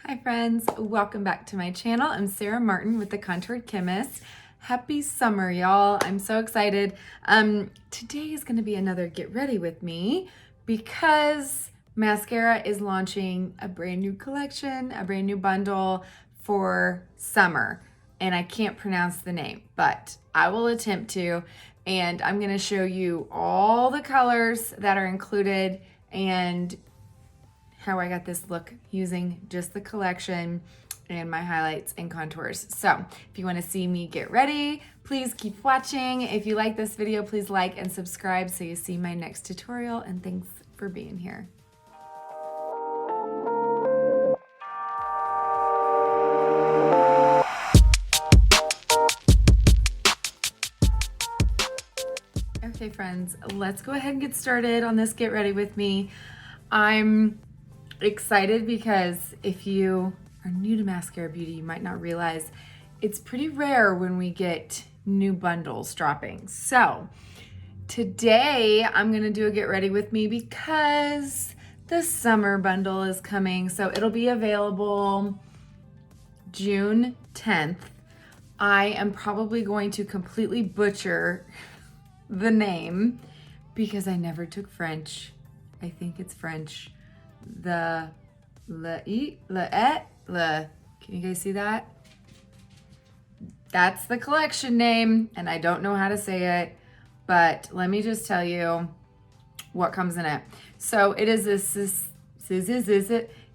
Hi friends, welcome back to my channel. I'm Sarah Martin with The Contoured Chemist. Happy summer, y'all. I'm so excited. Today is gonna be another get ready with me because Maskcara is launching a brand new collection, a brand new bundle for summer. And I can't pronounce the name, but I will attempt to. And I'm gonna show you all the colors that are included and how I got this look using just the collection and my highlights and contours. So if you want to see me get ready, please keep watching. If you like this video, please like and subscribe so you see my next tutorial, and thanks for being here. Okay friends, let's go ahead and get started on this get ready with me. I'm excited because if you are new to Maskcara Beauty, you might not realize it's pretty rare when we get new bundles dropping. So today I'm gonna do a get ready with me because the summer bundle is coming. So it'll be available June 10th. I am probably going to completely butcher the name because I never took French. I think it's French. Can you guys see that? That's the collection name, and I don't know how to say it, but let me just tell you what comes in it. So it is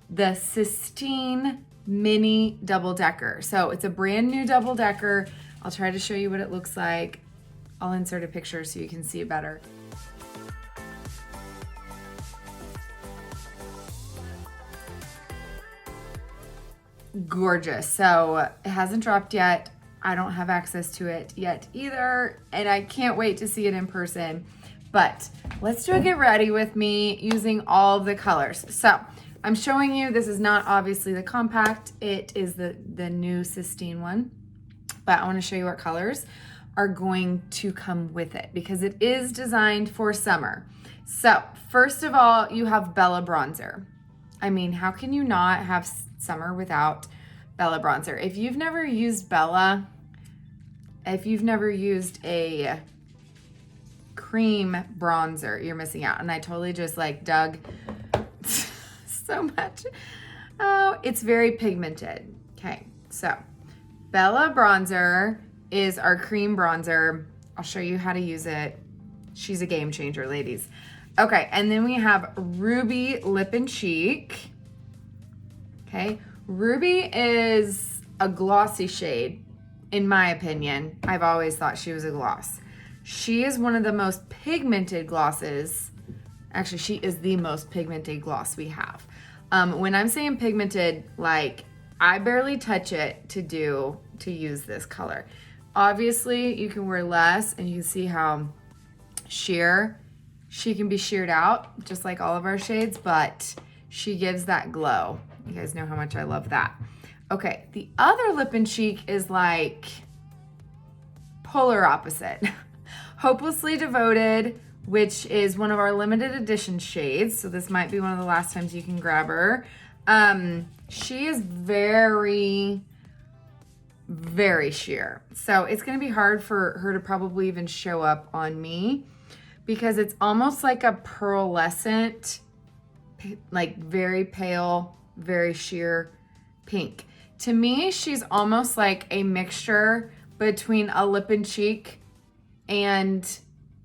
the Sistine mini double decker. So it's a brand new double decker. I'll try to show you what it looks like. I'll insert a picture so you can see it better. Gorgeous. So it hasn't dropped yet. I don't have access to it yet either, and I can't wait to see it in person. But let's do a get ready with me using all of the colors. So I'm showing you, this is not obviously the compact, it is the new Sistine one, but I want to show you what colors are going to come with it because it is designed for summer. So first of all, you have Bella bronzer. I mean, how can you not have summer without Bella bronzer? If you've never used Bella, if you've never used a cream bronzer, you're missing out. And I totally just like dug so much. Oh, it's very pigmented. Okay, so Bella bronzer is our cream bronzer. I'll show you how to use it. She's a game changer, ladies. Okay, and then we have Ruby Lip and Cheek. Okay, Ruby is a glossy shade, in my opinion. I've always thought she was a gloss. She is one of the most pigmented glosses. Actually, she is the most pigmented gloss we have. When I'm saying pigmented, like I barely touch it to use this color. Obviously, you can wear less, and you can see how sheer she can be sheared out, just like all of our shades, but she gives that glow. You guys know how much I love that. Okay, the other Lip and Cheek is like polar opposite. Hopelessly Devoted, which is one of our limited edition shades. So this might be one of the last times you can grab her. She is very, very sheer. So it's gonna be hard for her to probably even show up on me because it's almost like a pearlescent, like very pale, very sheer pink. To me, she's almost like a mixture between a Lip and Cheek and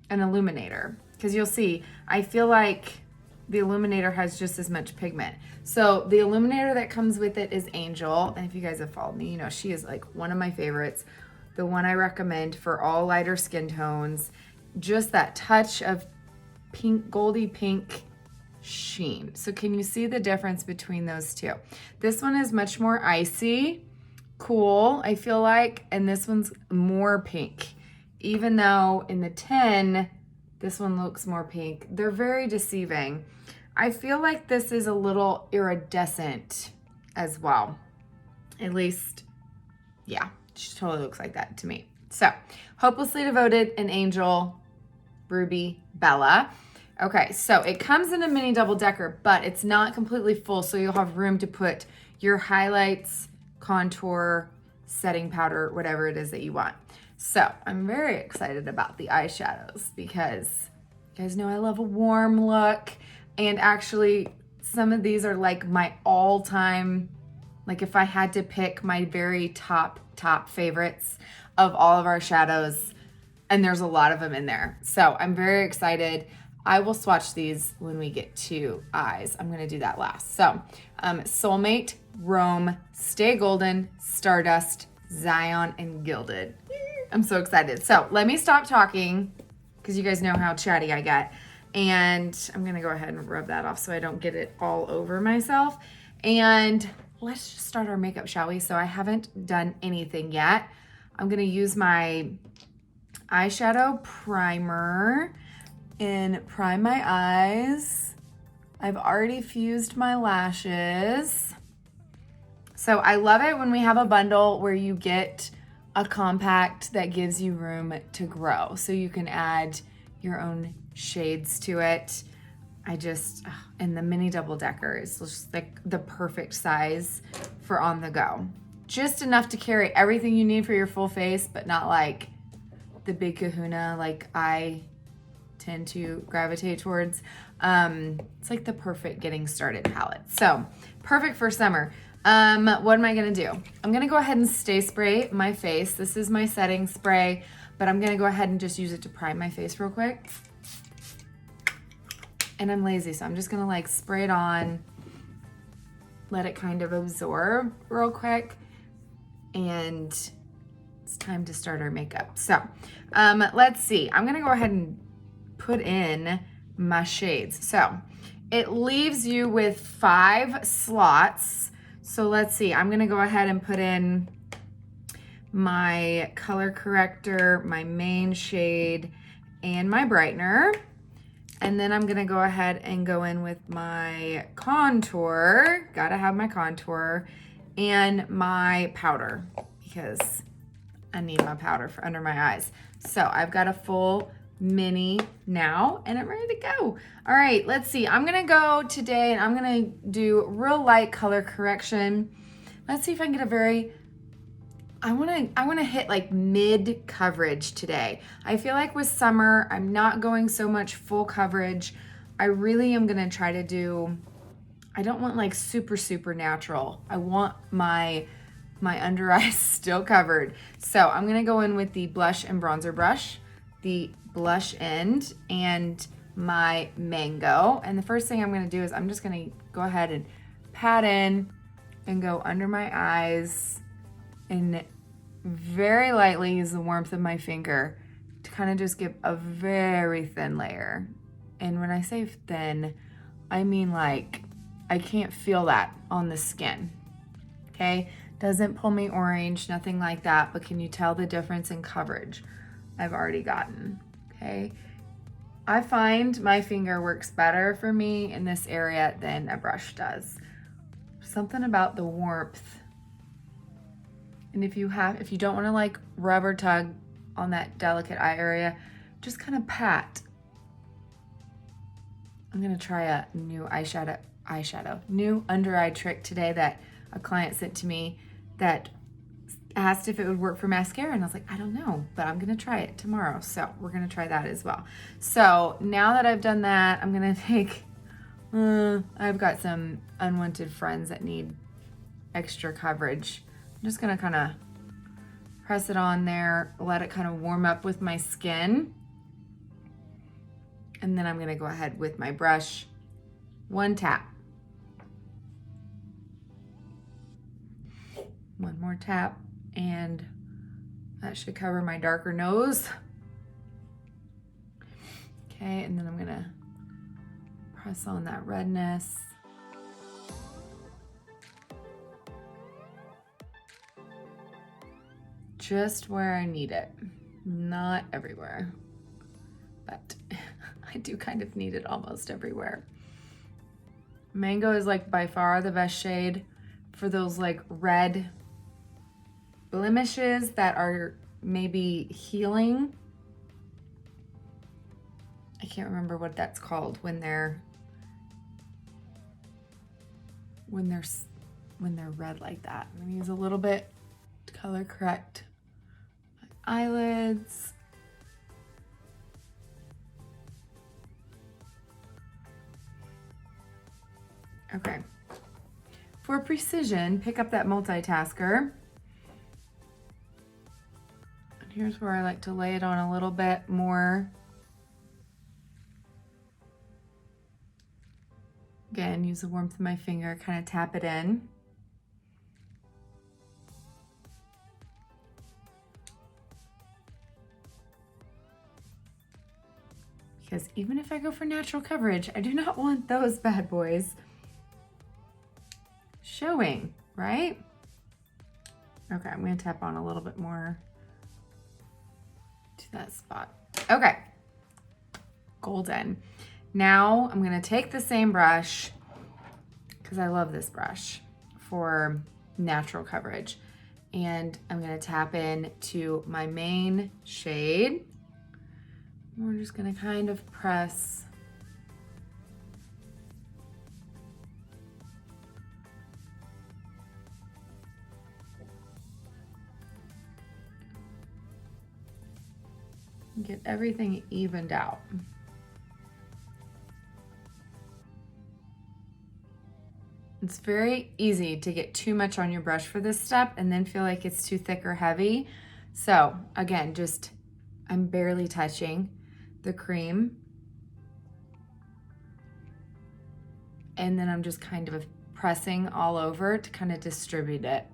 an Illuminator. Because you'll see, I feel like the Illuminator has just as much pigment. So the Illuminator that comes with it is Angel. And if you guys have followed me, you know she is like one of my favorites. The one I recommend for all lighter skin tones. Just that touch of pink, goldy pink sheen. So can you see the difference between those two? This one is much more icy, cool, I feel like, and this one's more pink. Even though in the 10, this one looks more pink. They're very deceiving. I feel like this is a little iridescent as well. At least, yeah, she totally looks like that to me. So, Hopelessly Devoted and Angel, Ruby, Bella. Okay, so it comes in a mini double decker, but it's not completely full, so you'll have room to put your highlights, contour, setting powder, whatever it is that you want. So I'm very excited about the eyeshadows because you guys know I love a warm look, and actually some of these are like my all-time, like if I had to pick my very top favorites of all of our shadows, and there's a lot of them in there. So I'm very excited. I will swatch these when we get to eyes. I'm gonna do that last. So Soulmate, Rome, Stay Golden, Stardust, Zion, and Gilded. I'm so excited. So let me stop talking because you guys know how chatty I get. And I'm gonna go ahead and rub that off so I don't get it all over myself. And let's just start our makeup, shall we? So I haven't done anything yet. I'm gonna use my eyeshadow primer and prime my eyes. I've already fused my lashes. So I love it when we have a bundle where you get a compact that gives you room to grow. So you can add your own shades to it. And the mini double decker is just like the perfect size for on the go. Just enough to carry everything you need for your full face, but not like the big kahuna like I tend to gravitate towards. It's like the perfect getting started palette. So perfect for summer. What am I gonna do? I'm gonna go ahead and stay spray my face. This is my setting spray, but I'm gonna go ahead and just use it to prime my face real quick. And I'm lazy, so I'm just gonna like spray it on, let it kind of absorb real quick, and it's time to start our makeup. So let's see, I'm gonna go ahead and put in my shades. So it leaves you with 5 slots. So let's see, I'm gonna go ahead and put in my color corrector, my main shade, and my brightener. And then I'm gonna go ahead and go in with my contour, gotta have my contour, and my powder, because I need my powder for under my eyes. So I've got a full mini now, and I'm ready to go. All right, let's see. I'm gonna go today, and I'm gonna do real light color correction. Let's see if I can get a very, I wanna hit like mid coverage today. I feel like with summer, I'm not going so much full coverage. I really am gonna try to do, I don't want like super natural. I want my under eyes still covered. So I'm gonna go in with the blush and bronzer brush, the blush end, and my mango. And the first thing I'm gonna do is I'm just gonna go ahead and pat in and go under my eyes and very lightly use the warmth of my finger to kind of just give a very thin layer. And when I say thin, I mean like I can't feel that on the skin, okay? Doesn't pull me orange, nothing like that, but can you tell the difference in coverage I've already gotten, okay? I find my finger works better for me in this area than a brush does. Something about the warmth. And if you don't want to like rub or tug on that delicate eye area, just kind of pat. I'm gonna try a new new under eye trick today that a client sent to me that asked if it would work for mascara, and I was like, I don't know, but I'm gonna try it tomorrow. So we're gonna try that as well. So now that I've done that, I'm gonna take, I've got some unwanted friends that need extra coverage. I'm just gonna kind of press it on there, let it kind of warm up with my skin. And then I'm gonna go ahead with my brush, one tap. One more tap, and that should cover my darker nose. Okay, and then I'm gonna press on that redness. Just where I need it, not everywhere, but I do kind of need it almost everywhere. Mango is like by far the best shade for those like red blemishes that are maybe healing. I can't remember what that's called when they're when they're red like that. I'm gonna use a little bit to color correct my eyelids. Okay. For precision, pick up that Multitasker. And here's where I like to lay it on a little bit more. Again, use the warmth of my finger, kind of tap it in. Because even if I go for natural coverage, I do not want those bad boys showing, right? Okay, I'm gonna tap on a little bit more to that spot. Okay, golden. Now I'm gonna take the same brush, because I love this brush for natural coverage, and I'm gonna tap in to my main shade. We're just gonna kind of press and get everything evened out. It's very easy to get too much on your brush for this step and then feel like it's too thick or heavy. So again, just, I'm barely touching the cream. And then I'm just kind of pressing all over to kind of distribute it.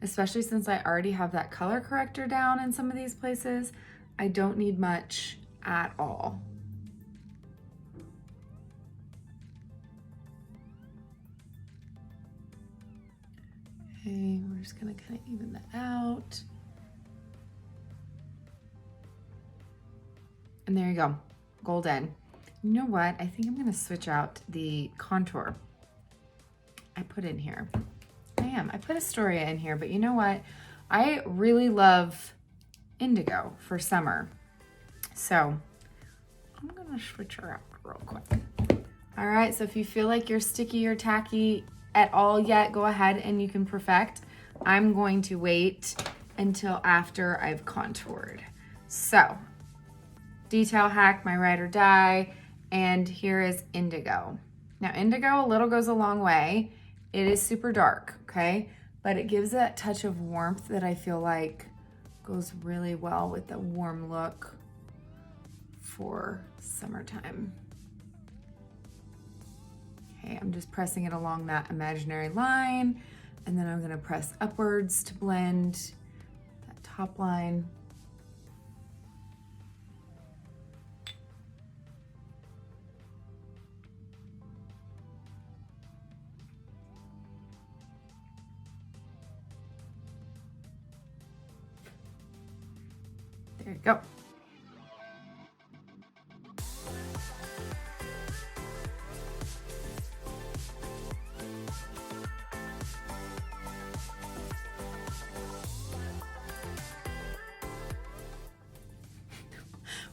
Especially since I already have that color corrector down in some of these places, I don't need much at all. Okay, we're just gonna kind of even that out. And there you go, golden. You know what? I think I'm gonna switch out the contour I put in here. I put Astoria in here, but you know what? I really love indigo for summer. So I'm gonna switch her out real quick. All right, so if you feel like you're sticky or tacky at all yet, go ahead and you can perfect. I'm going to wait until after I've contoured. So, detail hack, my ride or die, and here is indigo. Now indigo, a little goes a long way. It is super dark, okay? But it gives that touch of warmth that I feel like goes really well with the warm look for summertime. Okay, I'm just pressing it along that imaginary line, and then I'm gonna press upwards to blend that top line. There you go.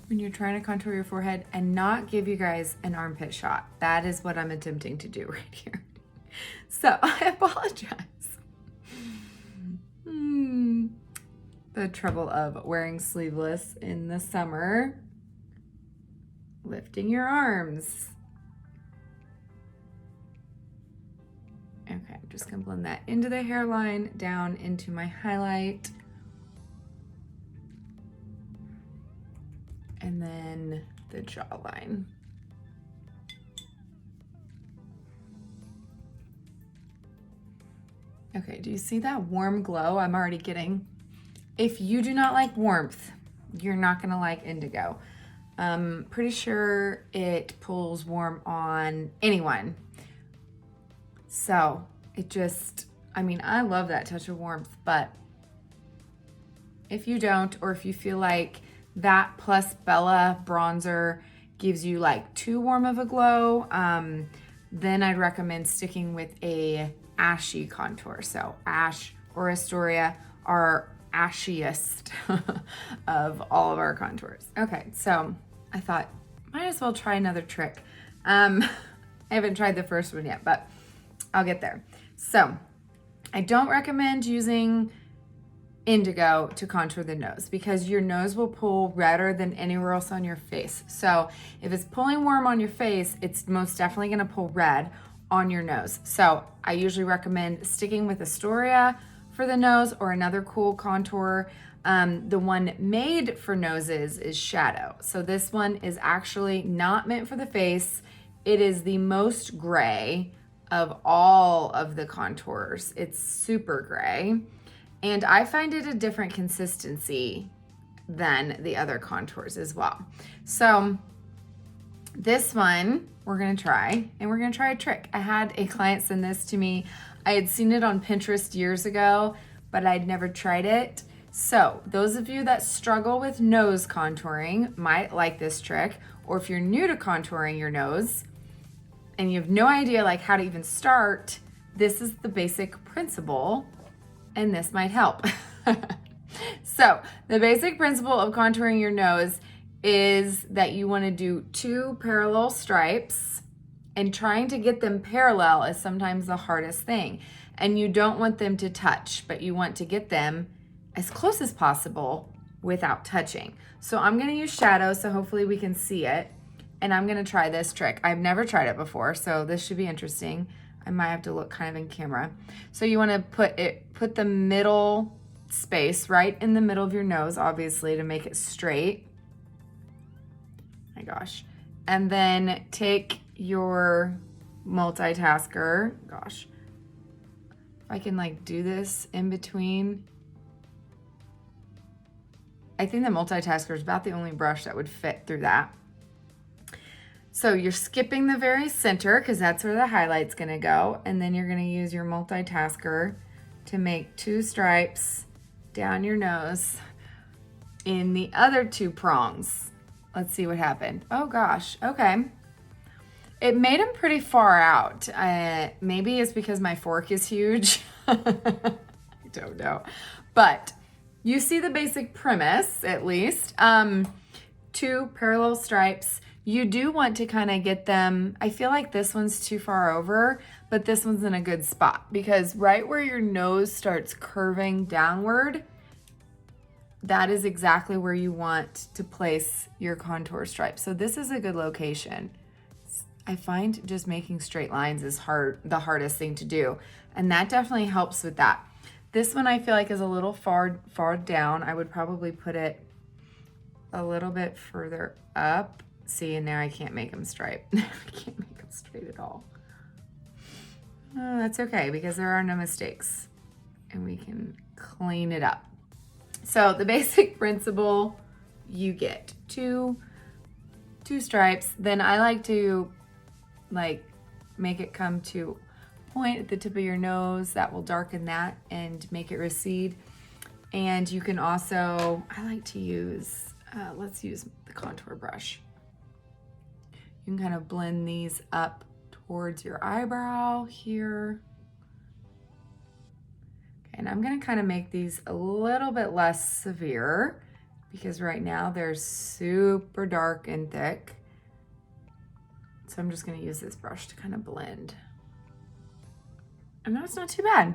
When you're trying to contour your forehead and not give you guys an armpit shot. That is what I'm attempting to do right here. So I apologize. The trouble of wearing sleeveless in the summer. Lifting your arms. Okay, I'm just gonna blend that into the hairline, down into my highlight. And then the jawline. Okay, do you see that warm glow I'm already getting? If you do not like warmth, you're not gonna like indigo. Pretty sure it pulls warm on anyone. So it just, I mean, I love that touch of warmth, but if you don't, or if you feel like that plus Bella bronzer gives you like too warm of a glow, then I'd recommend sticking with a ashy contour. So Ash or Astoria are ashiest of all of our contours. Okay, so I thought might as well try another trick. I haven't tried the first one yet, but I'll get there. So I don't recommend using indigo to contour the nose because your nose will pull redder than anywhere else on your face. So if it's pulling warm on your face, it's most definitely gonna pull red on your nose. So I usually recommend sticking with Astoria for the nose or another cool contour. The one made for noses is Shadow. So this one is actually not meant for the face. It is the most gray of all of the contours. It's super gray. And I find it a different consistency than the other contours as well. So this one we're gonna try, and we're gonna try a trick. I had a client send this to me. I had seen it on Pinterest years ago, but I'd never tried it. So those of you that struggle with nose contouring might like this trick, or if you're new to contouring your nose and you have no idea like how to even start, this is the basic principle and this might help. So the basic principle of contouring your nose is that you want to do 2 parallel stripes, and trying to get them parallel is sometimes the hardest thing. And you don't want them to touch, but you want to get them as close as possible without touching. So I'm going to use shadow, so hopefully we can see it. And I'm going to try this trick. I've never tried it before, so this should be interesting. I might have to look kind of in camera. So you want to put the middle space right in the middle of your nose, obviously, to make it straight. My gosh. And then take your multitasker. Gosh. If I can like do this in between. I think the multitasker is about the only brush that would fit through that. So you're skipping the very center because that's where the highlight's gonna go. And then you're gonna use your multitasker to make 2 stripes down your nose in the other 2 prongs. Let's see what happened. Oh gosh, okay. It made them pretty far out. Maybe it's because my fork is huge. I don't know. But you see the basic premise, at least. 2 parallel stripes. You do want to kind of get them, I feel like this one's too far over, but this one's in a good spot because right where your nose starts curving downward, that is exactly where you want to place your contour stripe. So this is a good location. I find just making straight lines is the hardest thing to do. And that definitely helps with that. This one I feel like is a little far down. I would probably put it a little bit further up. See, and now I can't make them stripe. I can't make them straight at all. Oh, that's okay because there are no mistakes and we can clean it up. So the basic principle, you get two stripes. Then I like to make it come to a point at the tip of your nose that will darken that and make it recede. And you can also, I like to use, let's use the contour brush. You can kind of blend these up towards your eyebrow here. Okay, and I'm gonna kind of make these a little bit less severe because right now they're super dark and thick. So I'm just gonna use this brush to kind of blend. And that's not too bad.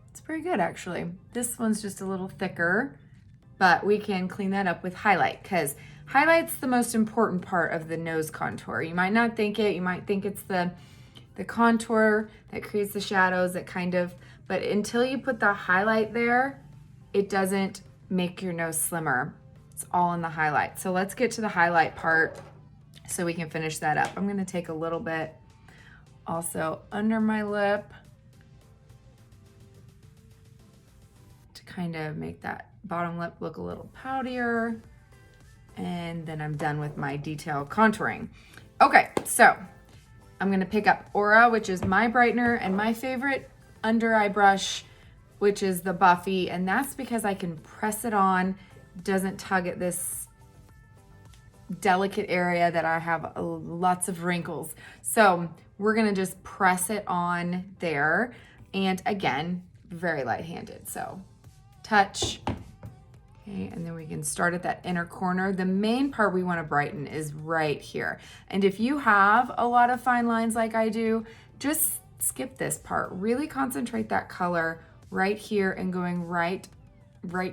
It's pretty good actually. This one's just a little thicker, but we can clean that up with highlight because highlight's the most important part of the nose contour. You might not think it, you might think it's the contour that creates the shadows that kind of, but until you put the highlight there, it doesn't make your nose slimmer. It's all in the highlight. So let's get to the highlight part so we can finish that up. I'm gonna take a little bit also under my lip to kind of make that bottom lip look a little poutier. And then I'm done with my detail contouring. Okay, so I'm gonna pick up Aura, which is my brightener, and my favorite under eye brush, which is the Buffy, and that's because I can press it on, doesn't tug at this delicate area that I have lots of wrinkles. So we're gonna just press it on there. And again, very light-handed. So touch, Okay, and then we can start at that inner corner. The main part we want to brighten is right here. And if you have a lot of fine lines like I do, just skip this part. Really concentrate that color right here and going right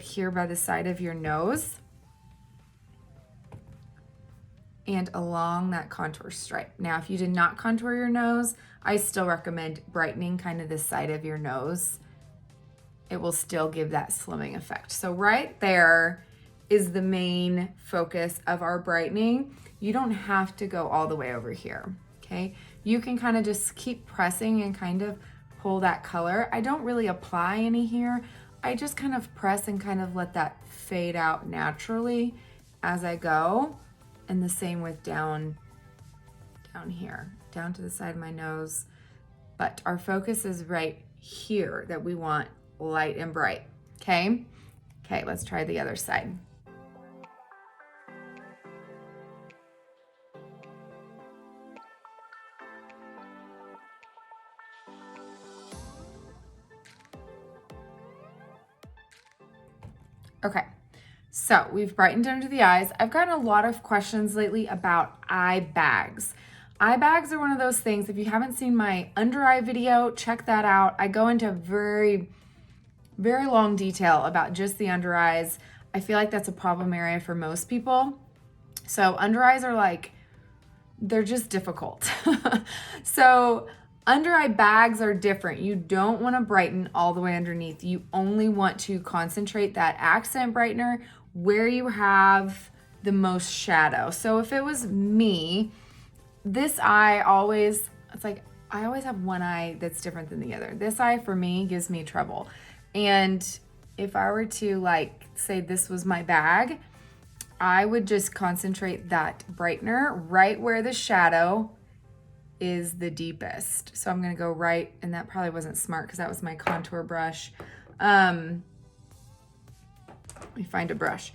here by the side of your nose and along that contour stripe. Now, if you did not contour your nose, I still recommend brightening kind of the side of your nose. It will still give that slimming effect. So right there is the main focus of our brightening. You don't have to go all the way over here, okay? You can kind of just keep pressing and kind of pull that color. I don't really apply any here. I just kind of press and kind of let that fade out naturally as I go. And the same with down here, down to the side of my nose. But our focus is right here that we want light and bright, okay? Okay, let's try the other side. Okay, so we've brightened under the eyes. I've gotten a lot of questions lately about eye bags. Eye bags are one of those things, if you haven't seen my under eye video, check that out. I go into very long detail about just the under eyes. I feel like that's a problem area for most people. So under eyes are like, they're just difficult. So under eye bags are different. You don't want to brighten all the way underneath. You only want to concentrate that accent brightener where you have the most shadow. So if it was me, this eye always, it's like, I always have one eye that's different than the other. This eye for me gives me trouble. And if I were to like, say this was my bag, I would just concentrate that brightener right where the shadow is the deepest. So I'm gonna go right, and that probably wasn't smart because that was my contour brush. Let me find a brush.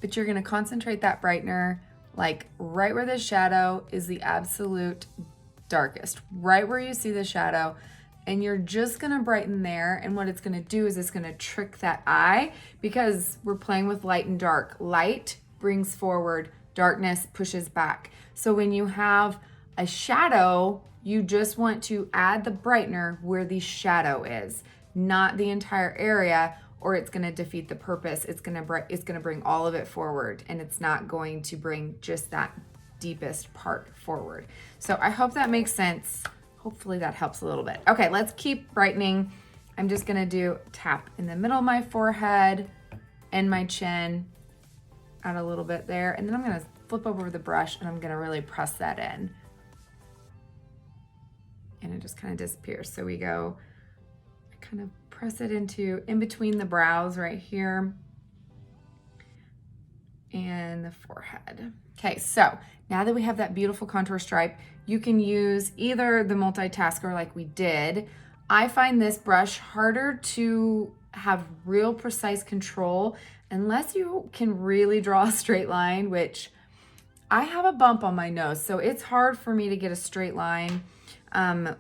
But you're gonna concentrate that brightener like right where the shadow is the absolute darkest, right where you see the shadow, and you're just gonna brighten there. And what it's gonna do is it's gonna trick that eye because we're playing with light and dark. Light brings forward, darkness pushes back. So when you have a shadow, you just want to add the brightener where the shadow is, not the entire area, or it's gonna defeat the purpose. It's gonna bring all of it forward, and it's not going to bring just that deepest part forward. So I hope that makes sense. Hopefully that helps a little bit. Okay, let's keep brightening. I'm just gonna do tap in the middle of my forehead and my chin, add a little bit there, and then I'm gonna flip over the brush and I'm gonna really press that in. And it just kind of disappears. So we go, I kind of press it in between the brows right here and the forehead. Okay, so now that we have that beautiful contour stripe, you can use either the Multitasker like we did. I find this brush harder to have real precise control unless you can really draw a straight line, which I have a bump on my nose, so it's hard for me to get a straight line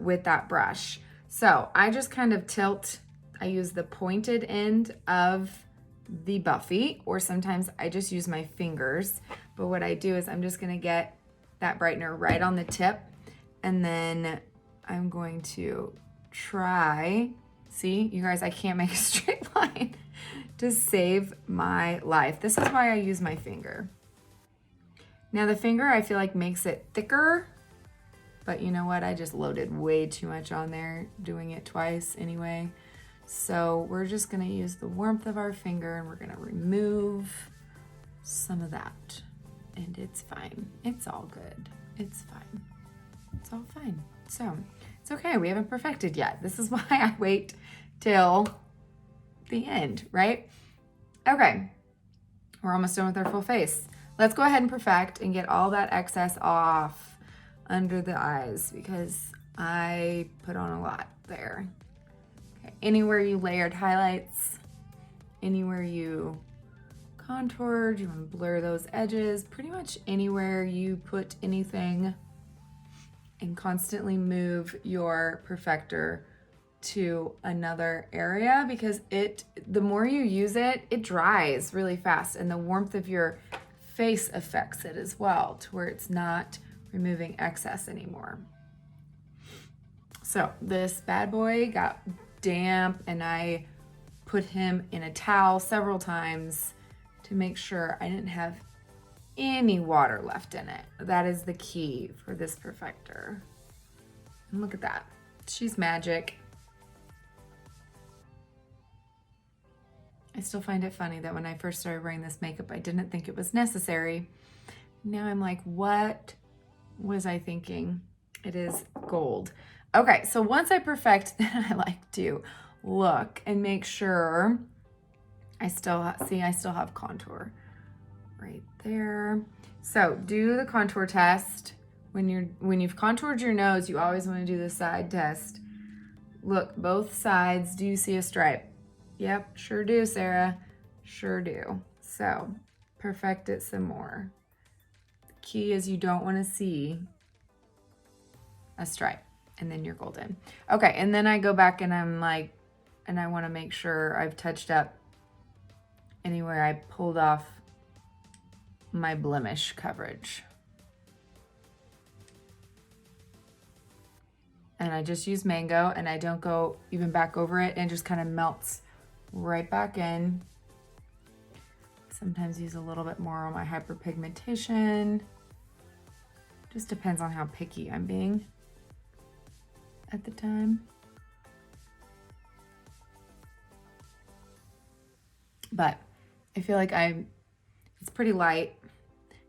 with that brush. So I just kind of tilt. I use the pointed end of the Buffy, or sometimes I just use my fingers. But what I do is I'm just gonna get that brightener right on the tip, and then I'm going to try, see, you guys, I can't make a straight line to save my life. This is why I use my finger. Now the finger I feel like makes it thicker, but you know what? I just loaded way too much on there doing it twice anyway. So we're just gonna use the warmth of our finger and we're gonna remove some of that. And it's fine. It's all good. It's fine. It's all fine. So it's okay. We haven't perfected yet. This is why I wait till the end, right? Okay. We're almost done with our full face. Let's go ahead and perfect and get all that excess off under the eyes because I put on a lot there. Okay. Anywhere you layered highlights, anywhere you contoured, you want to blur those edges, pretty much anywhere you put anything, and constantly move your perfector to another area because the more you use it, it dries really fast, and the warmth of your face affects it as well to where it's not removing excess anymore. So this bad boy got damp, and I put him in a towel several times to make sure I didn't have any water left in it. That is the key for this perfector. And look at that. She's magic. I still find it funny that when I first started wearing this makeup, I didn't think it was necessary. Now I'm like, what was I thinking? It is gold. Okay, so once I perfect, then I like to look and make sure I still have contour right there. So do the contour test. When you've contoured your nose, you always want to do the side test. Look, both sides. Do you see a stripe? Yep, sure do, Sarah. Sure do. So perfect it some more. The key is you don't want to see a stripe, and then you're golden. Okay, and then I go back and I'm like, and I want to make sure I've touched up anywhere I pulled off my blemish coverage. And I just use Mango, and I don't go even back over it, and it just kind of melts right back in. Sometimes use a little bit more on my hyperpigmentation. Just depends on how picky I'm being at the time. But I feel like it's pretty light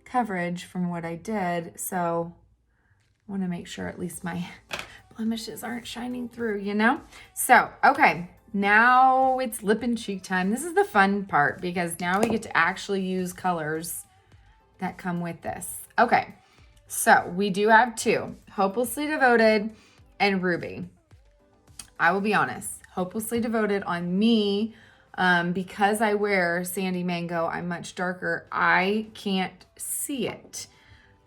coverage from what I did, so I want to make sure at least my blemishes aren't shining through, you know? So, okay, now it's lip and cheek time. This is the fun part because now we get to actually use colors that come with this. Okay, so we do have two, Hopelessly Devoted and Ruby. I will be honest, Hopelessly Devoted on me, because I wear Sandy Mango, I'm much darker, I can't see it.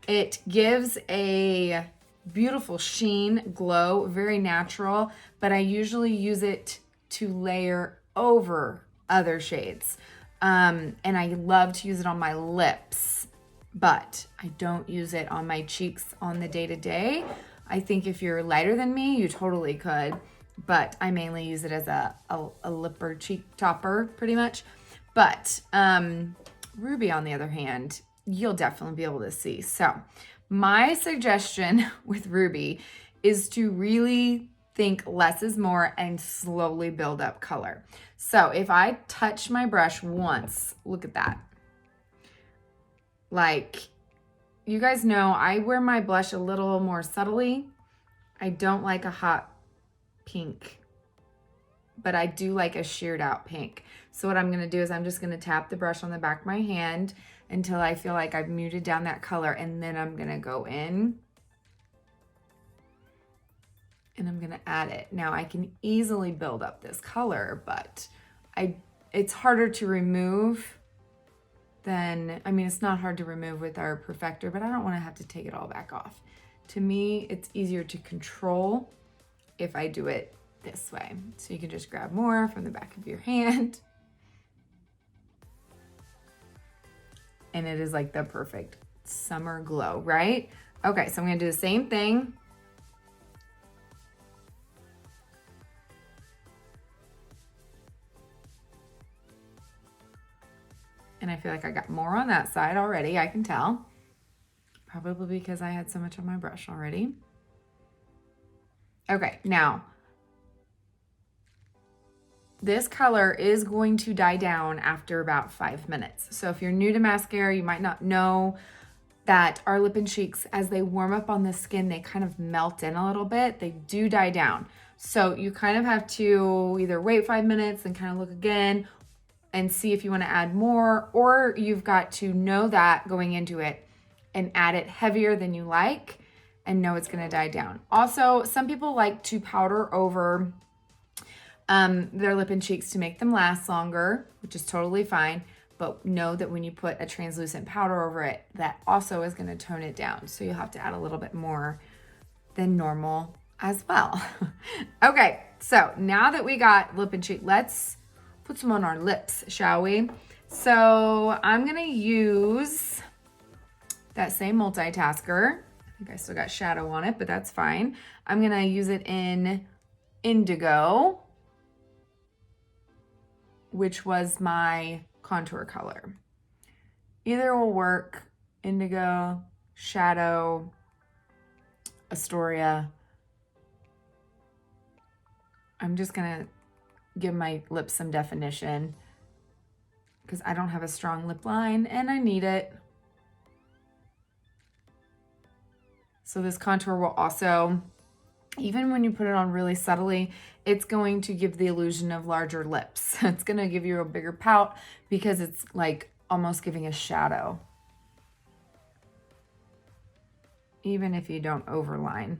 It gives a beautiful sheen, glow, very natural, but I usually use it to layer over other shades. And I love to use it on my lips, but I don't use it on my cheeks on the day-to-day. I think if you're lighter than me, you totally could, but I mainly use it as a lip or cheek topper pretty much. But Ruby, on the other hand, you'll definitely be able to see. So my suggestion with Ruby is to really think less is more and slowly build up color. So if I touch my brush once, look at that. Like, you guys know I wear my blush a little more subtly. I don't like a hot pink, but I do like a sheared out pink. So what I'm gonna do is I'm just gonna tap the brush on the back of my hand until I feel like I've muted down that color, and then I'm gonna go in and I'm gonna add it. Now I can easily build up this color, but it's harder to remove than, I mean, it's not hard to remove with our perfector, but I don't wanna have to take it all back off. To me, it's easier to control if I do it this way. So you can just grab more from the back of your hand. And it is like the perfect summer glow, right? Okay, so I'm gonna do the same thing. And I feel like I got more on that side already, I can tell. Probably because I had so much on my brush already. Okay, now, this color is going to die down after about 5 minutes. So if you're new to mascara, you might not know that our lip and cheeks, as they warm up on the skin, they kind of melt in a little bit. They do die down. So you kind of have to either wait 5 minutes and kind of look again and see if you want to add more, or you've got to know that going into it and add it heavier than you like and know it's going to die down. Also, some people like to powder over their lip and cheeks to make them last longer, which is totally fine. But know that when you put a translucent powder over it, that also is going to tone it down. So you'll have to add a little bit more than normal as well. Okay, so now that we got lip and cheek, let's put some on our lips, shall we? So I'm gonna use that same Multitasker. I think I still got shadow on it, but that's fine. I'm gonna use it in Indigo, which was my contour color. Either will work. Indigo, Shadow, Astoria. I'm just gonna give my lips some definition because I don't have a strong lip line and I need it. So this contour will also, even when you put it on really subtly, it's going to give the illusion of larger lips. It's gonna give you a bigger pout because it's like almost giving a shadow, even if you don't overline.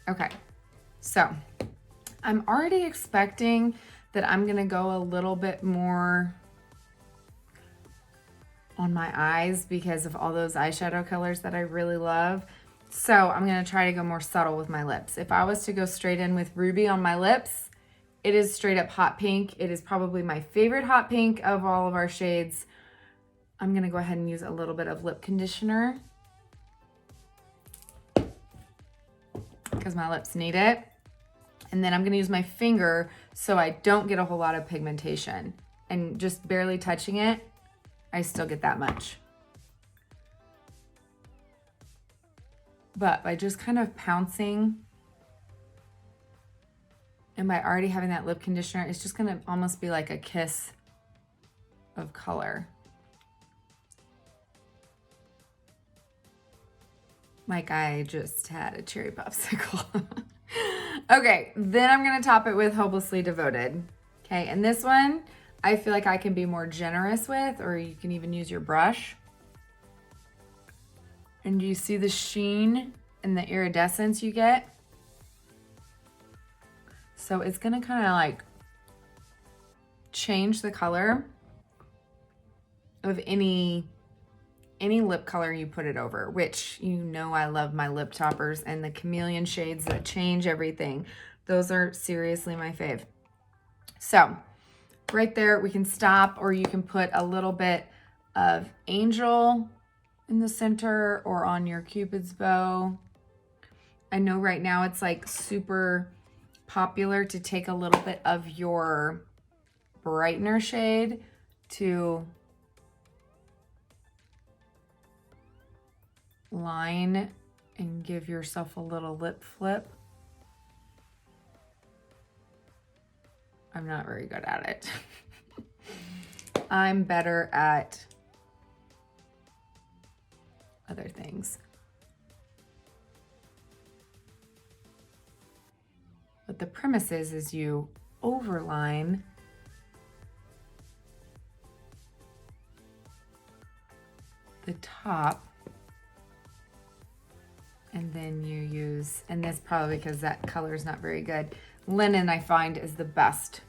Okay, so I'm already expecting that I'm gonna go a little bit more on my eyes because of all those eyeshadow colors that I really love. So I'm gonna try to go more subtle with my lips. If I was to go straight in with Ruby on my lips, it is straight up hot pink. It is probably my favorite hot pink of all of our shades. I'm gonna go ahead and use a little bit of lip conditioner because my lips need it. And then I'm gonna use my finger so I don't get a whole lot of pigmentation. And just barely touching it, I still get that much. But by just kind of pouncing and by already having that lip conditioner, it's just gonna almost be like a kiss of color. Like I just had a cherry popsicle. Okay, then I'm gonna top it with Hopelessly Devoted. Okay, and this one, I feel like I can be more generous with, or you can even use your brush. And do you see the sheen and the iridescence you get? So it's gonna kind of like change the color of any lip color you put it over, which you know I love my lip toppers and the chameleon shades that change everything. Those are seriously my fave. So right there, we can stop, or you can put a little bit of Angel in the center or on your Cupid's bow. I know right now it's like super popular to take a little bit of your brightener shade to line and give yourself a little lip flip. I'm not very good at it. I'm better at other things. But the premise is you overline the top, and then you use, and this probably because that color is not very good, linen I find is the best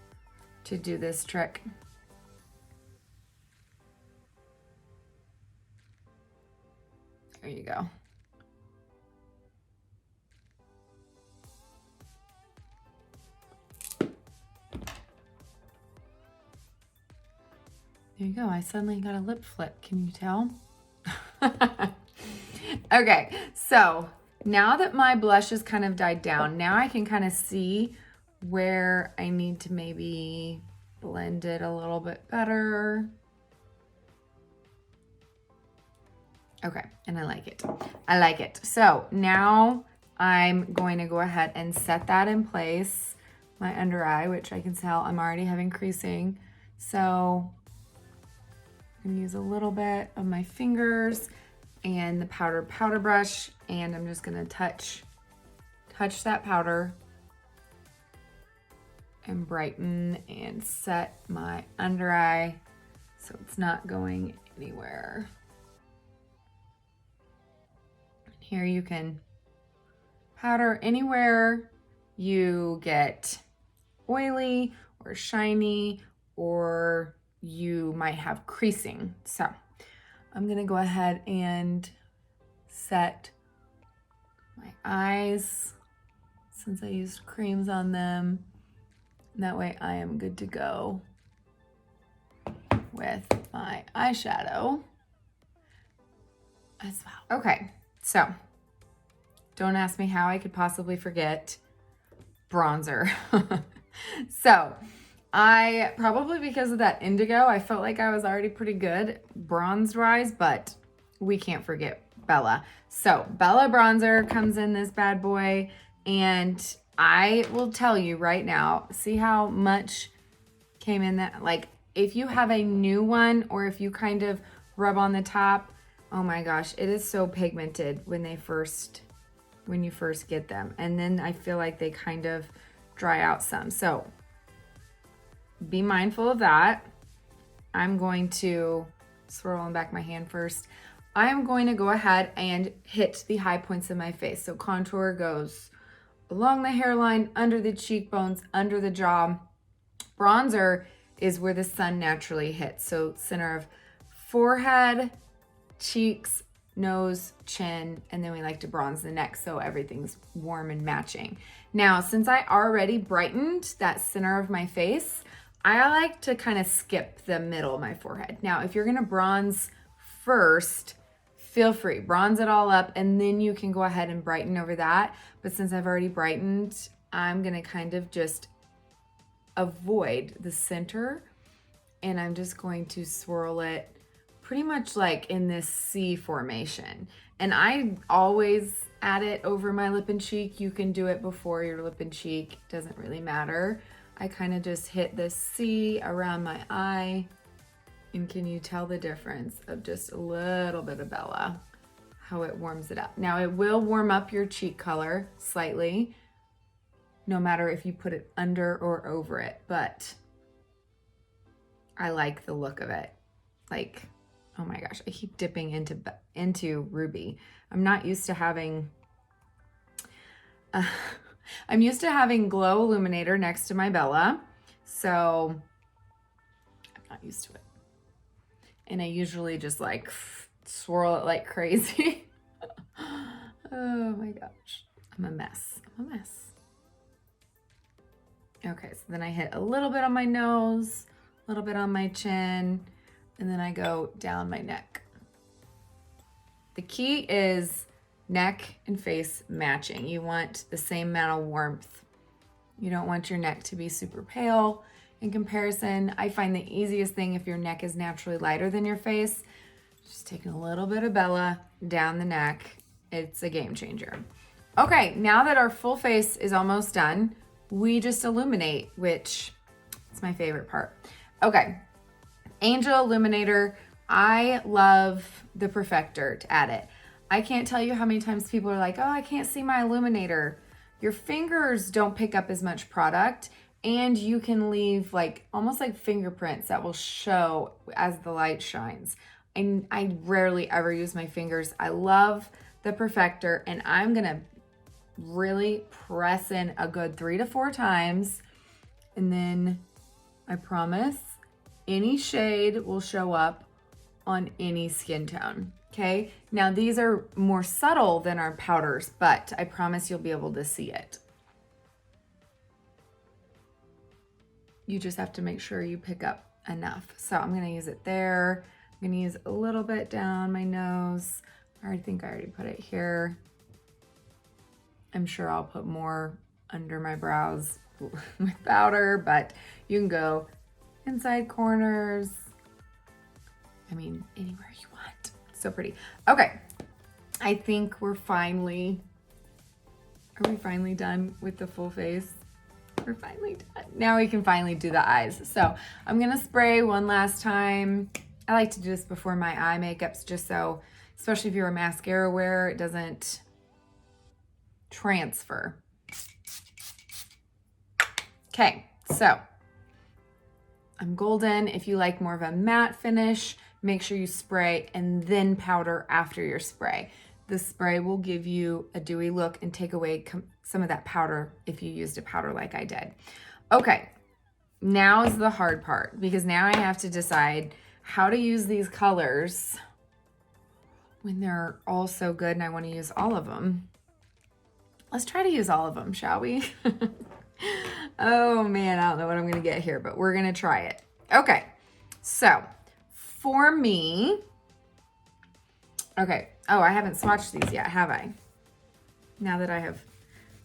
to do this trick. There you go. There you go. I suddenly got a lip flip. Can you tell? Okay, so now that my blush has kind of died down, now I can kind of see where I need to maybe blend it a little bit better. Okay, and I like it. I like it. So now I'm going to go ahead and set that in place. My under eye, which I can tell I'm already having creasing. So I'm gonna use a little bit of my fingers and the powder brush, and I'm just gonna touch that powder and brighten and set my under eye so it's not going anywhere. Here you can powder anywhere you get oily or shiny, or you might have creasing. So I'm gonna go ahead and set my eyes since I used creams on them. That way I am good to go with my eyeshadow as well. Okay, so don't ask me how I could possibly forget bronzer. So I probably, because of that indigo, I felt like I was already pretty good bronze-wise, but we can't forget Bella. So Bella bronzer comes in this bad boy, and I will tell you right now, see how much came in that, like if you have a new one or if you kind of rub on the top, oh my gosh, it is so pigmented when you first get them. And then I feel like they kind of dry out some. So be mindful of that. I'm going to swirl on back my hand first. I am going to go ahead and hit the high points of my face. So contour goes along the hairline, under the cheekbones, under the jaw. Bronzer is where the sun naturally hits. So center of forehead, cheeks, nose, chin, and then we like to bronze the neck so everything's warm and matching. Now, since I already brightened that center of my face, I like to kind of skip the middle of my forehead. Now, if you're gonna bronze first, feel free, bronze it all up, and then you can go ahead and brighten over that. But since I've already brightened, I'm gonna kind of just avoid the center, and I'm just going to swirl it pretty much like in this C formation. And I always add it over my lip and cheek. You can do it before your lip and cheek, doesn't really matter. I kind of just hit the C around my eye. And can you tell the difference of just a little bit of Bella, how it warms it up? Now it will warm up your cheek color slightly, no matter if you put it under or over it, but I like the look of it. Like, oh my gosh, I keep dipping into Ruby. I'm not used to having, I'm used to having Glow Illuminator next to my Bella, so I'm not used to it. And I usually just like swirl it like crazy. Oh my gosh, I'm a mess, I'm a mess. Okay, so then I hit a little bit on my nose, a little bit on my chin, and then I go down my neck. The key is neck and face matching. You want the same amount of warmth. You don't want your neck to be super pale. In comparison, I find the easiest thing if your neck is naturally lighter than your face, just taking a little bit of Bella down the neck. It's a game changer. Okay, now that our full face is almost done, we just illuminate, which is my favorite part. Okay, Angel Illuminator. I love the Perfector to add it. I can't tell you how many times people are like, oh, I can't see my illuminator. Your fingers don't pick up as much product, and you can leave like almost like fingerprints that will show as the light shines. And I rarely ever use my fingers. I love the Perfector, and I'm gonna really press in a good 3 to 4 times, and then I promise any shade will show up on any skin tone. Okay, now these are more subtle than our powders, but I promise you'll be able to see it. You just have to make sure you pick up enough. So I'm gonna use it there. I'm gonna use a little bit down my nose. I think I already put it here. I'm sure I'll put more under my brows with powder, but you can go inside corners. I mean, anywhere you want. So pretty. Okay, I think are we finally done with the full face? We're finally done. Now we can finally do the eyes. So I'm gonna spray one last time. I like to do this before my eye makeups, just so, especially if you're a mascara wearer, it doesn't transfer. Okay, so I'm golden. If you like more of a matte finish, make sure you spray and then powder after your spray. The spray will give you a dewy look and take away some of that powder if you used a powder like I did. Okay, now is the hard part, because now I have to decide how to use these colors when they're all so good and I want to use all of them. Let's try to use all of them, shall we? Oh man, I don't know what I'm going to get here, but we're going to try it. Okay, so for me, okay. Oh, I haven't swatched these yet, have I? Now that I have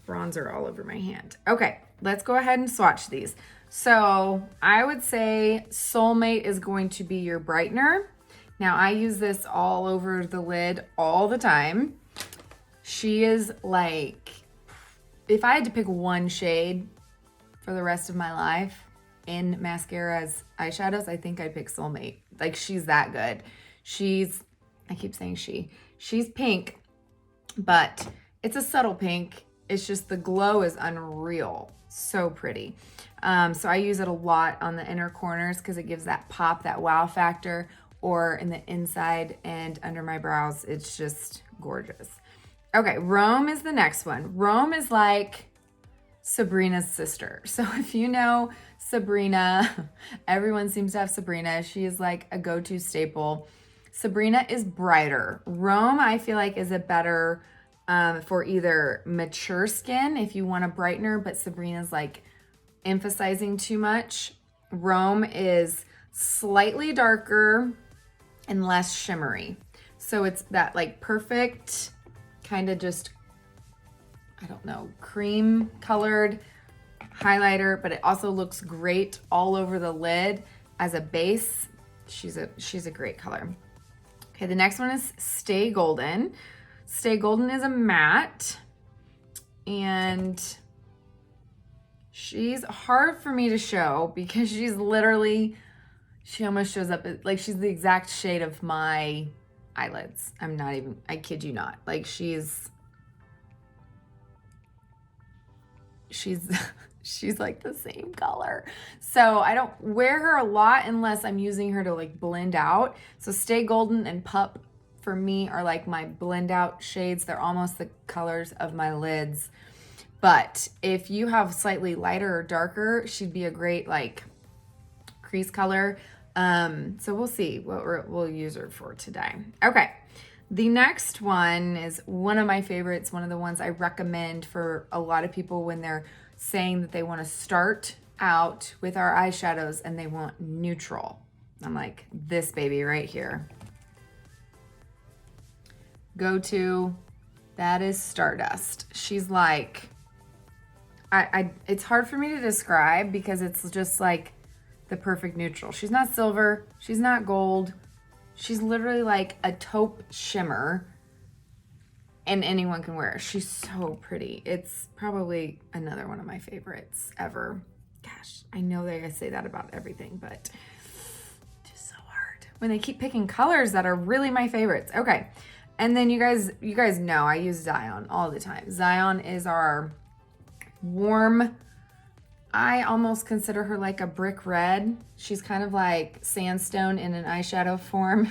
bronzer all over my hand. Okay, let's go ahead and swatch these. So I would say Soulmate is going to be your brightener. Now I use this all over the lid all the time. She is like, if I had to pick one shade for the rest of my life in mascaras, eyeshadows, I think I'd pick Soulmate. Like, she's that good. I keep saying she's pink, but it's a subtle pink. It's just the glow is unreal. So pretty. So I use it a lot on the inner corners because it gives that pop, that wow factor, or in the inside and under my brows. It's just gorgeous. Okay, Rome is the next one. Rome is like Sabrina's sister. So if you know Sabrina, everyone seems to have Sabrina. She is like a go-to staple. Sabrina is brighter. Rome, I feel like, is a better for either mature skin if you want a brightener, but Sabrina's like emphasizing too much. Rome is slightly darker and less shimmery. So it's that like perfect kind of just, I don't know, cream colored highlighter, but it also looks great all over the lid as a base. She's a great color. Okay, the next one is Stay Golden. Stay Golden is a matte, and she's hard for me to show because she's literally, she almost shows up like she's the exact shade of my eyelids. I kid you not. Like she's she's like the same color. So I don't wear her a lot unless I'm using her to like blend out. So Stay Golden and Pup for me are like my blend out shades. They're almost the colors of my lids. But if you have slightly lighter or darker, she'd be a great like crease color. So we'll see what we'll use her for today. Okay. The next one is one of my favorites, one of the ones I recommend for a lot of people when they're saying that they want to start out with our eyeshadows and they want neutral. I'm like, this baby right here. Go to, that is Stardust. She's like, it's hard for me to describe because it's just like the perfect neutral. She's not silver, she's not gold. She's literally like a taupe shimmer and anyone can wear her. She's so pretty. It's probably another one of my favorites ever. Gosh, I know they say that about everything, but just so hard when they keep picking colors that are really my favorites. Okay. And then you guys know I use Zion all the time. Zion is our warm, I almost consider her like a brick red. She's kind of like sandstone in an eyeshadow form.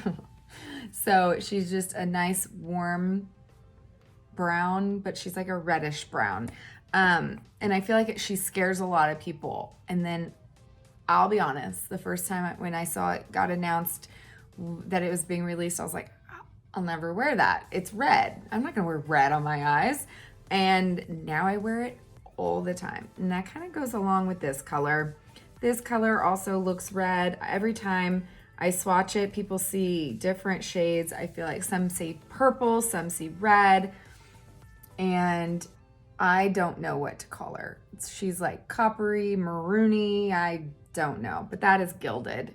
So she's just a nice warm brown, but she's like a reddish brown. And I feel like she scares a lot of people. And then I'll be honest, the first time when I saw it got announced that it was being released, I was like, I'll never wear that. It's red. I'm not gonna wear red on my eyes. And now I wear it all the time. And that kind of goes along with this color. This color also looks red. Every time I swatch it, people see different shades. I feel like some see purple, some see red, and I don't know what to call her. She's like coppery, maroony, I don't know, but that is Gilded.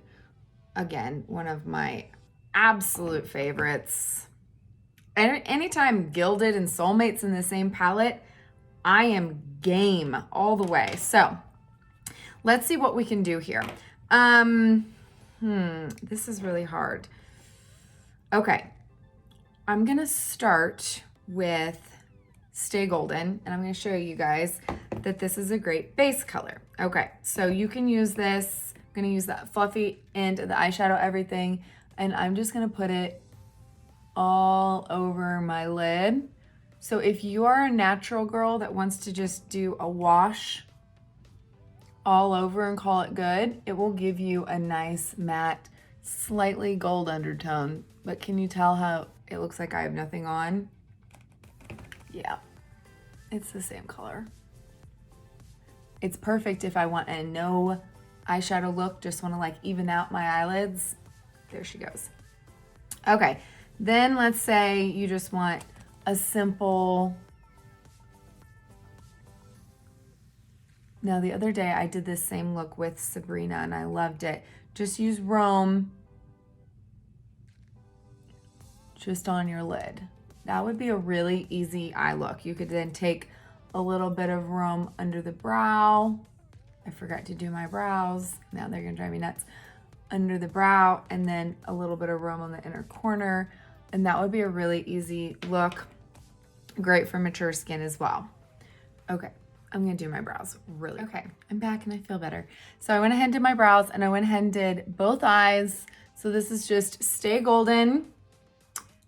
Again, one of my absolute favorites. And anytime Gilded and Soulmate's in the same palette, I am game all the way. So let's see what we can do here. This is really hard. Okay, I'm gonna start with Stay Golden, and I'm gonna show you guys that this is a great base color. Okay, so you can use this. I'm gonna use that fluffy end of the eyeshadow, everything, and I'm just gonna put it all over my lid. So if you are a natural girl that wants to just do a wash all over and call it good, it will give you a nice matte, slightly gold undertone. But can you tell how it looks like I have nothing on? Yeah, it's the same color. It's perfect if I want a no eyeshadow look, just want to like even out my eyelids. There she goes. Okay, then let's say you just want a simple. Now the other day I did this same look with Sabrina and I loved it. Just use Rome just on your lid. That would be a really easy eye look. You could then take a little bit of Rome under the brow. I forgot to do my brows. Now they're gonna drive me nuts. Under the brow, and then a little bit of Rome on the inner corner. And that would be a really easy look. Great for mature skin as well. Okay, I'm gonna do my brows really quick. Okay, I'm back and I feel better. So I went ahead and did my brows, and I went ahead and did both eyes. So this is just Stay Golden.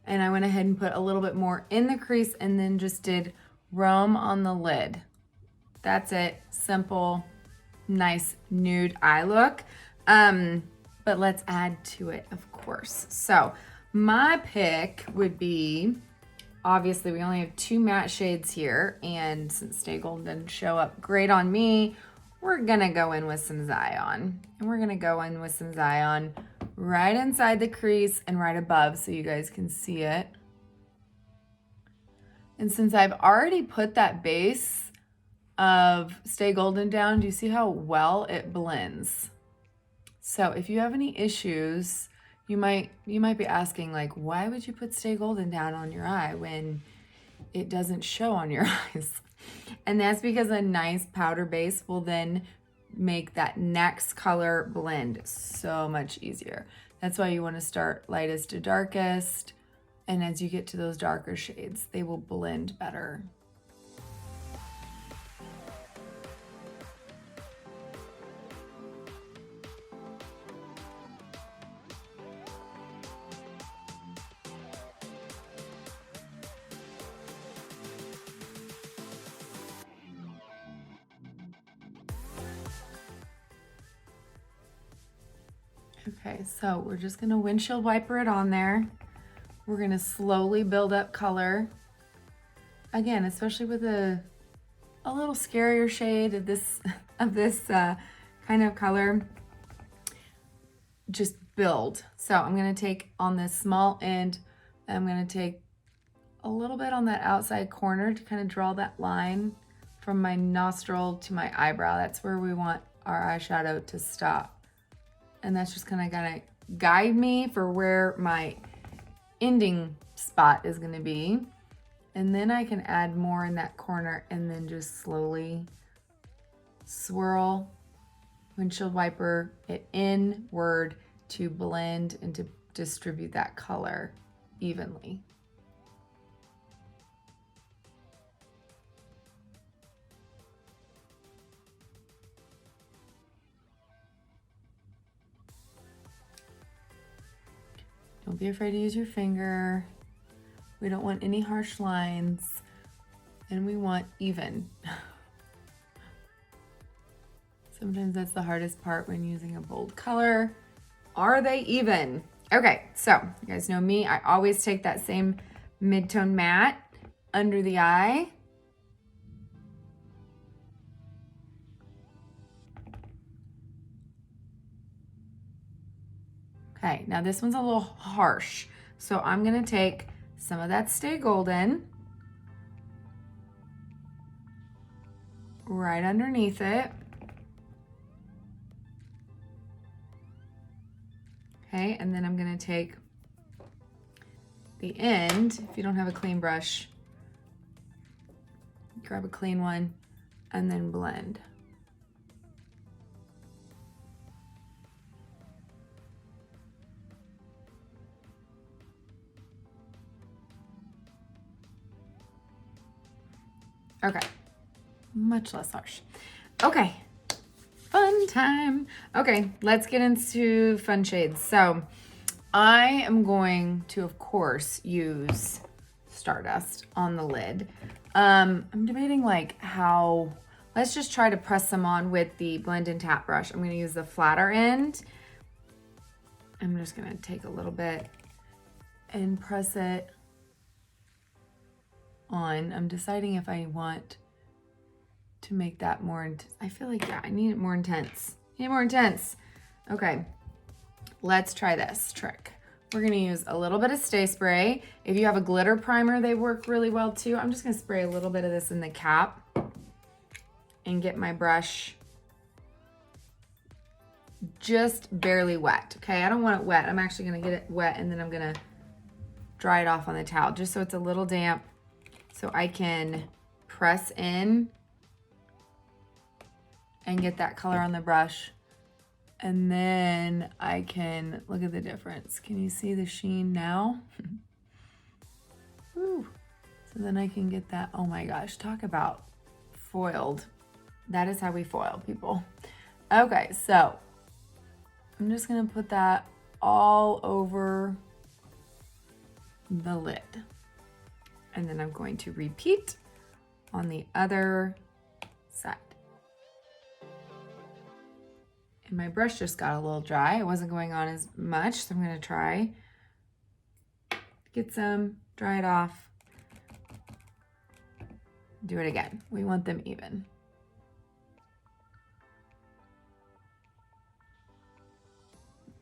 And I went ahead and put a little bit more in the crease and then just did Rome on the lid. That's it, simple, nice nude eye look. But let's add to it, of course. So my pick would be, obviously we only have 2 matte shades here, and since Stay Golden didn't show up great on me, we're gonna go in with some Zion. And we're gonna go in with some Zion right inside the crease and right above so you guys can see it. And since I've already put that base of Stay Golden down, do you see how well it blends? So if you have any issues, you might be asking, like, why would you put Stay Golden down on your eye when it doesn't show on your eyes? And that's because a nice powder base will then make that next color blend so much easier. That's why you want to start lightest to darkest, and as you get to those darker shades, they will blend better. Okay, so we're just gonna windshield wiper it on there. We're gonna slowly build up color. Again, especially with a little scarier shade of this kind of color, just build. So I'm gonna take on this small end, I'm gonna take a little bit on that outside corner to kind of draw that line from my nostril to my eyebrow. That's where we want our eyeshadow to stop. And that's just kind of gonna guide me for where my ending spot is gonna be. And then I can add more in that corner and then just slowly swirl, windshield wiper it inward to blend and to distribute that color evenly. Don't be afraid to use your finger. We don't want any harsh lines, and we want even. Sometimes that's the hardest part when using a bold color. Are they even? Okay, so you guys know me. I always take that same mid-tone matte under the eye. Okay, now this one's a little harsh. So I'm gonna take some of that Stay Golden right underneath it. Okay, and then I'm gonna take the end, if you don't have a clean brush, grab a clean one and then blend. Okay, much less harsh. Okay, fun time. Okay, let's get into fun shades. So I am going to, of course, use Stardust on the lid. I'm debating like let's just try to press some on with the blend and tap brush. I'm gonna use the flatter end. I'm just gonna take a little bit and press it on. I'm deciding if I want to make that more, I feel like, yeah, I need it more intense. More intense. Okay, let's try this trick. We're gonna use a little bit of Stay Spray. If you have a glitter primer, they work really well too. I'm just gonna spray a little bit of this in the cap and get my brush just barely wet, okay? I don't want it wet. I'm actually gonna get it wet and then I'm gonna dry it off on the towel just so it's a little damp so I can press in and get that color on the brush. And then I can, look at the difference. Can you see the sheen now? Woo. So then I can get that, oh my gosh, talk about foiled. That is how we foil, people. Okay, so I'm just gonna put that all over the lid. And then I'm going to repeat on the other side. And my brush just got a little dry. It wasn't going on as much, so I'm gonna try, get some, dry it off, do it again. We want them even.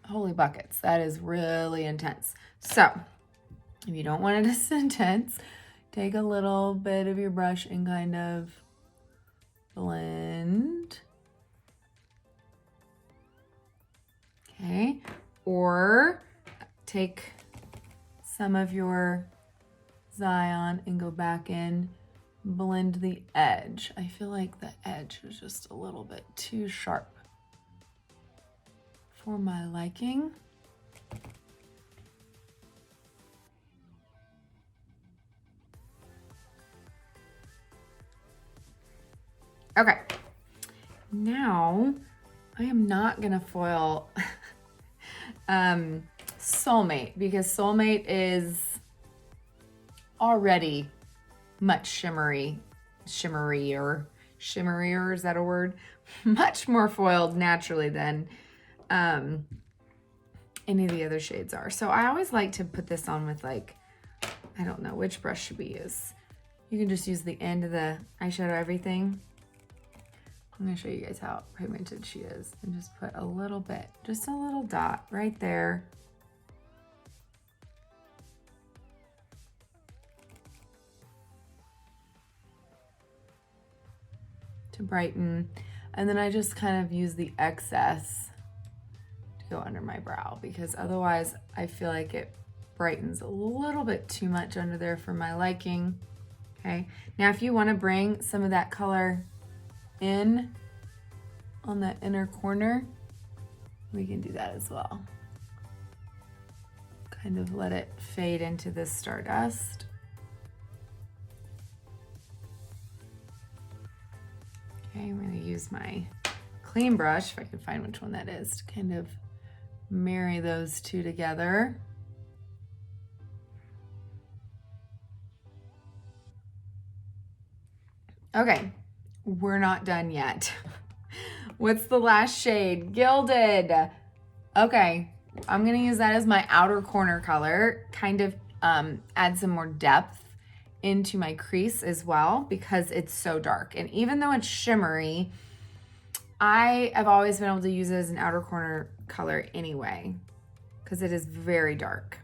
Holy buckets, that is really intense. So, if you don't want it as intense, take a little bit of your brush and kind of blend. Okay, or take some of your Zion and go back in, blend the edge. I feel like the edge was just a little bit too sharp for my liking. Okay, now I am not gonna foil Soulmate because Soulmate is already much shimmerier, is that a word? Much more foiled naturally than any of the other shades are. So I always like to put this on with, like, I don't know, which brush should we use? You can just use the end of the eyeshadow everything. I'm gonna show you guys how pigmented she is and just put a little bit, just a little dot right there. To brighten. And then I just kind of use the excess to go under my brow because otherwise I feel like it brightens a little bit too much under there for my liking. Okay, now if you want to bring some of that color in on that inner corner, we can do that as well. Kind of let it fade into this Stardust. Okay, I'm gonna use my clean brush, if I can find which one that is, to kind of marry those two together. Okay, we're not done yet. What's the last shade? Gilded. Okay, I'm gonna use that as my outer corner color, kind of add some more depth into my crease as well because it's so dark. And even though it's shimmery, I have always been able to use it as an outer corner color anyway because it is very dark.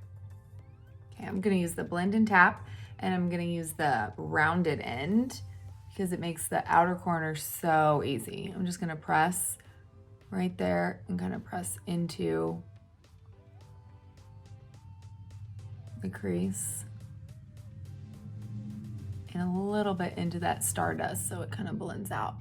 Okay, I'm gonna use the blend and tap and I'm gonna use the rounded end because it makes the outer corner so easy. I'm just gonna press right there and kind of press into the crease and a little bit into that Stardust so it kind of blends out.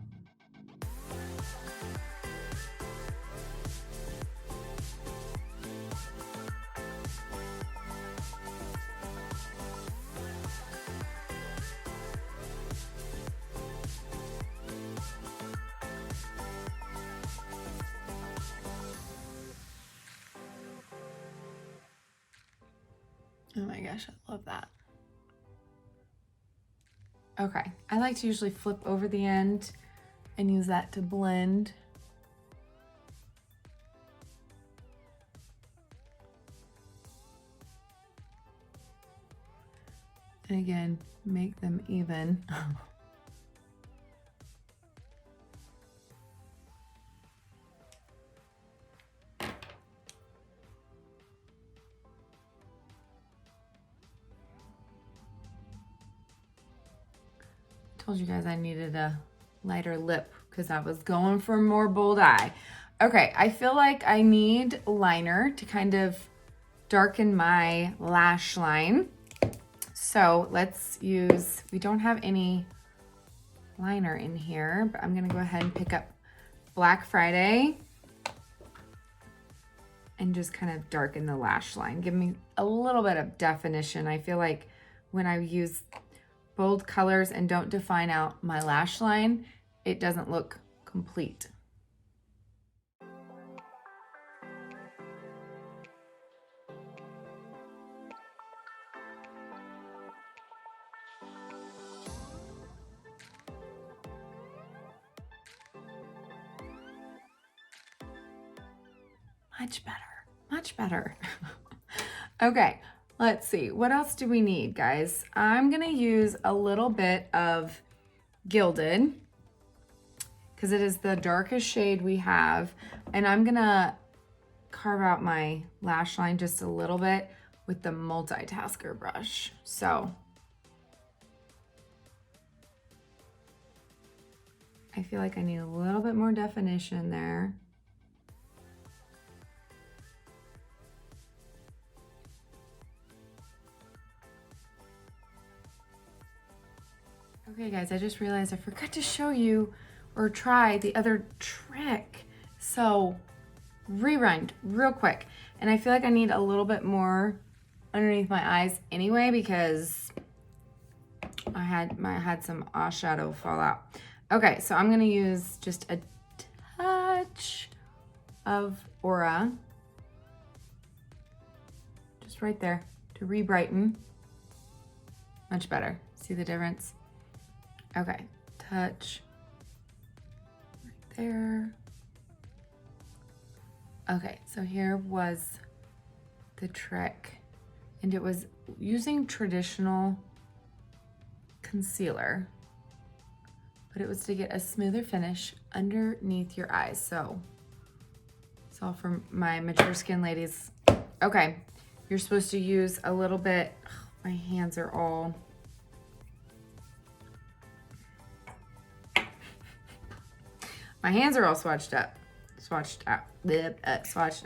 Oh my gosh, I love that. Okay, I like to usually flip over the end and use that to blend. And again, make them even. Told you guys I needed a lighter lip because I was going for more bold eye. Okay, I feel like I need liner to kind of darken my lash line. So let's use, we don't have any liner in here, but I'm gonna go ahead and pick up Black Friday and just kind of darken the lash line. Give me a little bit of definition. I feel like when I use bold colors and don't define out my lash line, it doesn't look complete. Much better, much better. Okay, let's see. What else do we need, guys? I'm gonna use a little bit of Gilded because it is the darkest shade we have. And I'm gonna carve out my lash line just a little bit with the Multitasker brush. So I feel like I need a little bit more definition there. Okay guys, I just realized I forgot to show you or try the other trick. So rewind real quick. And I feel like I need a little bit more underneath my eyes anyway because I had some eyeshadow fall out. Okay, so I'm gonna use just a touch of Aura. Just right there to re-brighten. Much better. See the difference? Okay, touch right there. Okay, so here was the trick, and it was using traditional concealer, but it was to get a smoother finish underneath your eyes. So it's all from my mature skin ladies. Okay, you're supposed to use a little bit, my hands are all, my hands are all swatched up. Swatched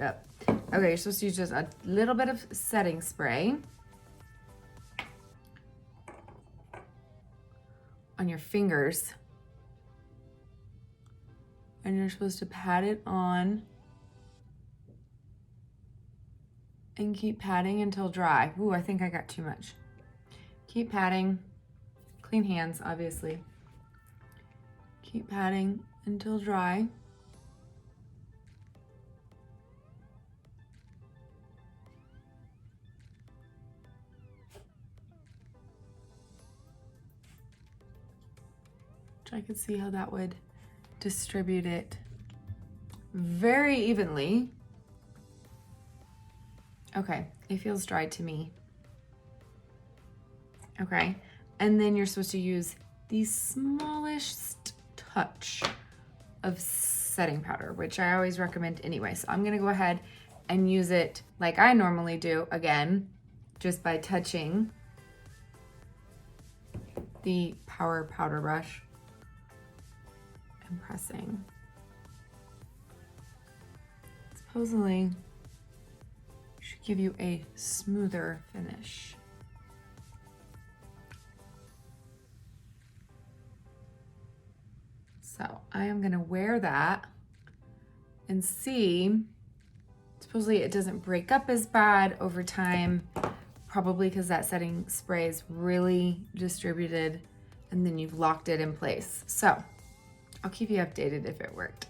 up. Okay, you're supposed to use just a little bit of setting spray on your fingers. And you're supposed to pat it on and keep patting until dry. Ooh, I think I got too much. Keep patting. Clean hands, obviously. Keep patting until dry. Which I could see how that would distribute it very evenly. Okay, it feels dry to me. Okay, and then you're supposed to use the smallest touch of setting powder, which I always recommend anyway. So I'm gonna go ahead and use it like I normally do, again, just by touching the Power Powder Brush and pressing. Supposedly should give you a smoother finish. So I am gonna wear that and see. Supposedly it doesn't break up as bad over time, probably because that setting spray is really distributed and then you've locked it in place. So I'll keep you updated if it worked.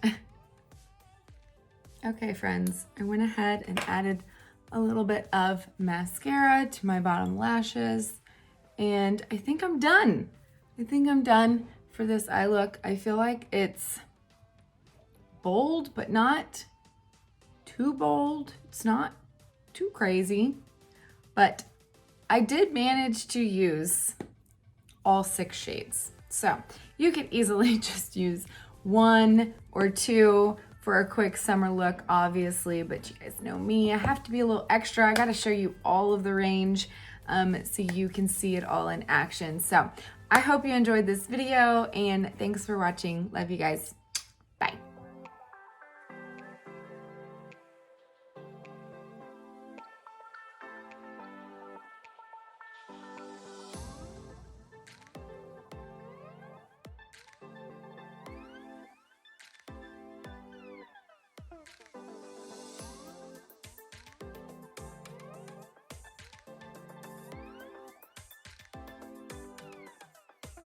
Okay, friends, I went ahead and added a little bit of mascara to my bottom lashes, and I think I'm done. I think I'm done for this eye look. I feel like it's bold, but not too bold. It's not too crazy, but I did manage to use all 6 shades. So you could easily just use 1 or 2 for a quick summer look, obviously, but you guys know me. I have to be a little extra. I gotta show you all of the range so you can see it all in action. So I hope you enjoyed this video, and thanks for watching. Love you guys. Bye.